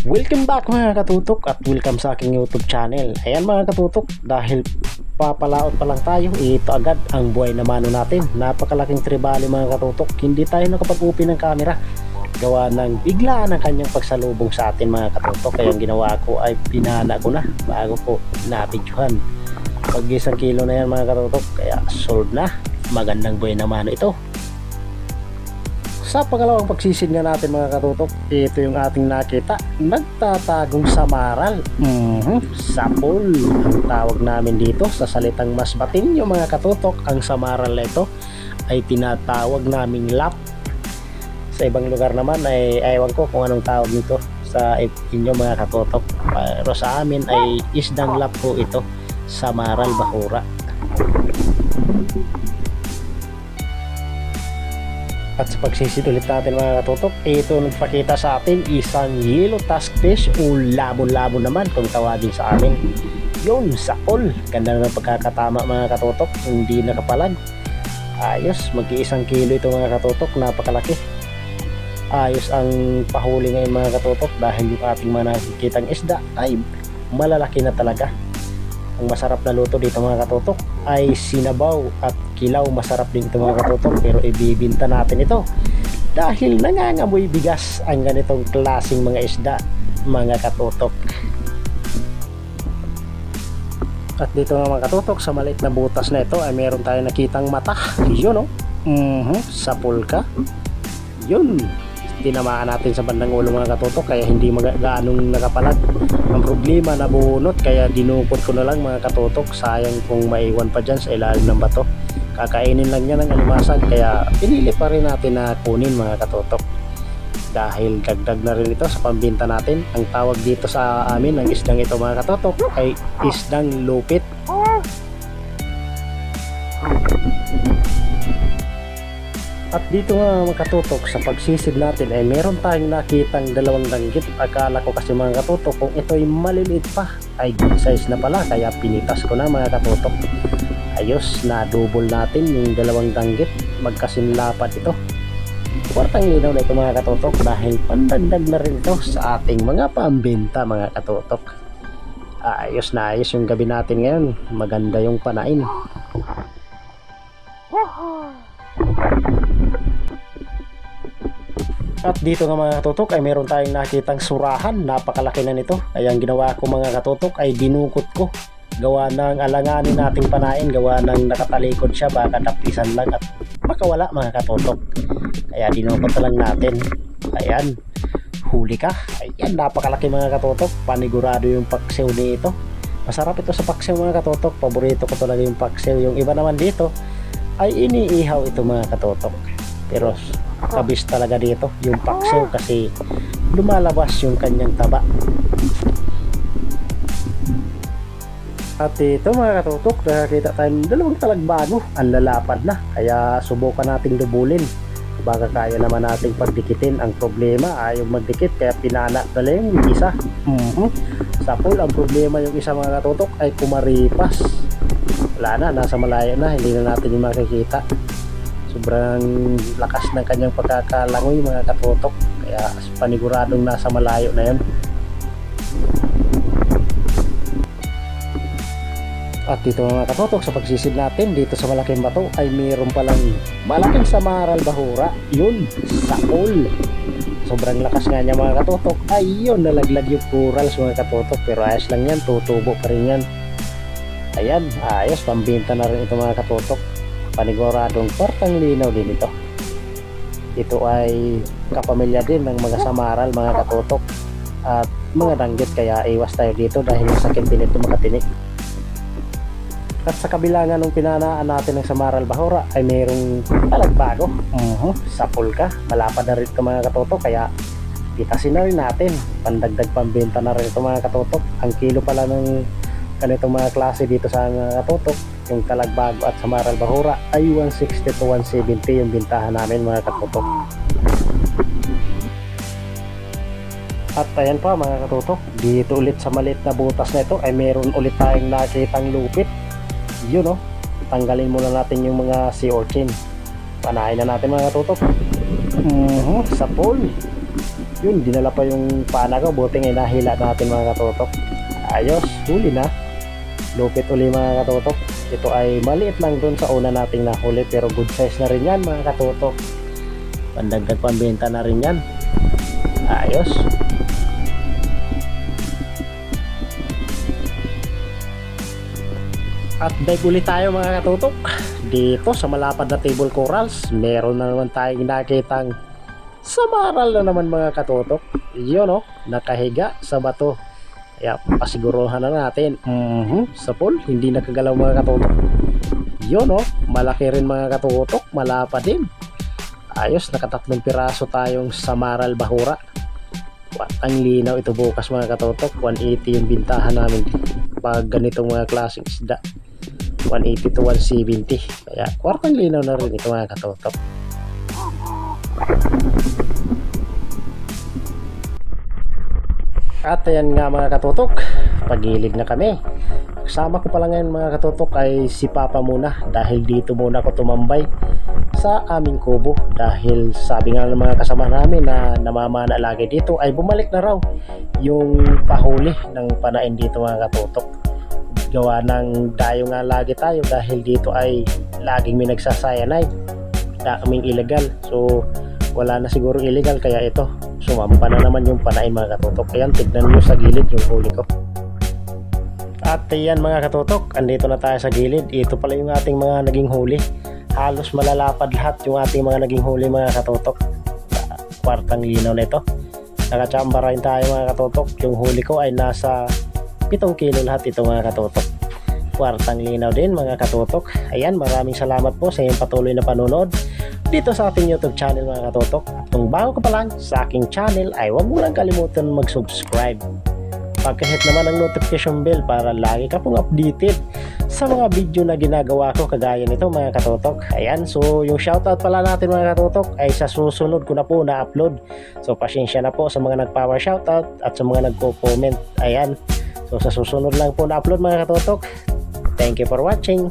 Welcome back mga katutok at welcome sa aking YouTube channel. Ayan mga katutok, dahil papalaot pa lang tayo, ito agad ang buhay na mano natin. Napakalaking tribali mga katutok. Hindi tayo nakapag-upi ng camera gawa ng biglaan ang kanyang pagsalubong sa atin mga katutok. Kaya ang ginawa ko ay pinana ko na bago ko nabidyohan. Pag 1 kilo na yan mga katutok, kaya sold na. Magandang buhay na mano ito. Sa pangalawang pagsisid nga natin mga katutok, ito yung ating nakita, nagtatagong samaral. Sapol ang tawag namin dito sa salitang mas batinyo mga katutok. Ang samaral na ito ay tinatawag naming lap. Sa ibang lugar naman ay ewan ko kung anong tawag nito sa inyo mga katutok, pero sa amin ay isdang lap po ito, samaral bahura. At sa pagsisid ulit natin mga katutok, ito nagpakita sa atin isang yellow tusk fish o labon-labon naman kung tawagin sa amin. Yun, sapol. Ganda ng pagkakatama mga katutok, hindi nakapalag. Ayos, mag-1 kilo ito mga katutok, napakalaki. Ayos ang pahuli ngayon mga katutok dahil yung ating mga nakikitang isda ay malalaki na talaga. Ang masarap na luto dito mga katutok ay sinabaw at kilaw. Masarap din ito mga katutok, pero ibibinta natin ito dahil nangangamoy bigas ang ganitong klaseng mga isda mga katutok. At dito mga katutok, sa maliit na butas na ito ay meron tayong nakitang mata. Yun sapol ka. Yun, tinamaan natin sa bandang ulo mga katutok, kaya hindi gaanong nakapalag. Ang problema, nabunot, kaya dinukot ko na lang mga katutok. Sayang kung maiwan pa dyan sa ilalim ng bato, kakainin lang niya ng alimasag, kaya pinili pa rin natin na kunin mga katutok dahil dagdag na rin ito sa pambinta natin. Ang tawag dito sa amin ng isdang ito mga katutok ay isdang lupit. At dito nga mga katutok, sa pagsisid natin ay meron tayong nakitang 2 danggit. Akala ko kasi mga katutok kung ito ay maliliit pa ay good size na pala, kaya pinitas ko na mga katutok. Ayos, na-double natin yung 2 danggit, magkasinlapat ito. Kwartang linaw na ito mga katutok dahil pandagdag na rin ito sa ating mga pambenta mga katutok. Ayos na ayos yung gabi natin ngayon, maganda yung panain. At dito nga mga katutok ay meron tayong nakitang surahan, napakalaki na nito. Kaya ang ginawa ko mga katutok ay dinukot ko, gawa ng alanganin nating panain, gawa ng nakatalikod siya, baka tapisan lang at makawala mga katutok. Kaya dinukot na lang natin. Ayan, huli ka. Ayan, napakalaki mga katutok, panigurado yung paksiw nito. Masarap ito sa paksiw mga katutok, paborito ko talaga yung paksiw. Yung iba naman dito ay iniihaw ito mga katutok, pero kabis talaga dito yung paksiw kasi lumalabas yung kanyang taba. At ito mga katutok, nakakita tayong 2 talagbago, ang lalapad na, kaya subukan nating dubulin, baka kaya naman nating pagdikitin. Ang problema ayaw magdikit, kaya pinana na lang yung isa. Sapol, ang problema yung isa mga katutok ay kumaripas. Wala na, nasa malayo na, hindi na natin yung makikita. Sobrang lakas ng kanyang pagkakalangoy mga katutok, kaya paniguradong nasa malayo na yan. At dito mga katutok, sa pagsisid natin dito sa malaking bato ay mayroon palang malaking samaral bahura. Yun, sapol. Sobrang lakas nga niya mga katutok. Ayun, nalaglag yung corals mga katutok, pero ayos lang yan, tutubo pa rin yan. Ayan, ayos, pambinta na rin ito mga katutok. Paniguradong kwartang linaw din ito. Ito ay kapamilya din ng mga samaral mga katutok at mga danggit, kaya iwas tayo dito dahil sakit din ito makatinik. At sa kabila nga nung pinanaan natin ng samaral bahura ay mayroong talagbago, sapul ka, malapad na rin ito mga katutok, kaya pitasin na rin natin, pandagdag pambenta na rin ito mga katutok. Ang kilo pala ng ganitong mga klase dito sa mga katutok, yung talagbago at samaral bahura ay 160 to 170 yung bintahan namin mga katutok. At ayan pa mga katutok, dito ulit sa maliit na butas na ito ay meron ulit tayong nakitang lupit. Yun tanggalin muna natin yung mga sea urchin. Panahin na natin mga katutok. Sa pool. Yun, dinala pa yung pana ko, buti nga nahila natin mga katutok. Ayos, huli na. Lupit uli mga katutok. Ito ay maliit lang dun sa una nating nahuli, pero good size na rin yan mga katutok. Pandagdag pambenta na rin yan. Ayos. At dive ulit tayo mga katutok. Dito sa malapad na table corals, meron na naman tayong nakitang samaral na naman mga katutok. Yun nakahiga sa bato. Kaya pasiguruhan na natin. Sa pool, hindi nakagalaw mga katutok. Yun malaki rin mga katutok, malapad din. Ayos, nakatatlong piraso tayong samaral bahura. Ang linaw ito bukas mga katutok. 180 yung bintahan namin pag ganitong mga klaseng isda, 180 to 170, kaya kwartang linaw na rin ito mga katutok. At ayan nga mga katutok, pagilid na kami. Kasama ko pala ngayon mga katutok ay si Papa muna, dahil dito muna ako tumambay sa aming kubo, dahil sabi nga ng mga kasama namin na namamana lagi dito ay bumalik na raw yung pahuli ng panain dito mga katutok. Gawa ng dayo nga lagi tayo, dahil dito ay laging may nagsasayanay, daming illegal. So wala na siguro illegal, kaya ito sumampa na naman yung panain mga katutok. Ayan, tignan nyo sa gilid yung huli ko. At ayan mga katutok, andito na tayo sa gilid. Ito pala yung ating mga naging huli. Halos malalapad lahat yung ating mga naging huli mga katutok. Kwartang linaw na ito. Nakachamba rin tayo mga katutok. Yung huli ko ay nasa 7 kilo lahat ito mga katutok. Kwartang linaw din mga katutok. Ayan, maraming salamat po sa inyong patuloy na panonood dito sa ating YouTube channel mga katutok. At kung bago ka pa lang sa aking channel ay huwag mo lang kalimutan mag-subscribe. Pagka-hit naman ang notification bell para lagi ka pong updated sa mga video na ginagawa ko kagaya nito mga katutok. Ayan, so yung shoutout pala natin mga katutok ay sa susunod ko na po na-upload. So pasensya na po sa mga nag-power shoutout at sa mga nagko-comment. Ayan, so sa susunod lang po na-upload mga katutok. Thank you for watching.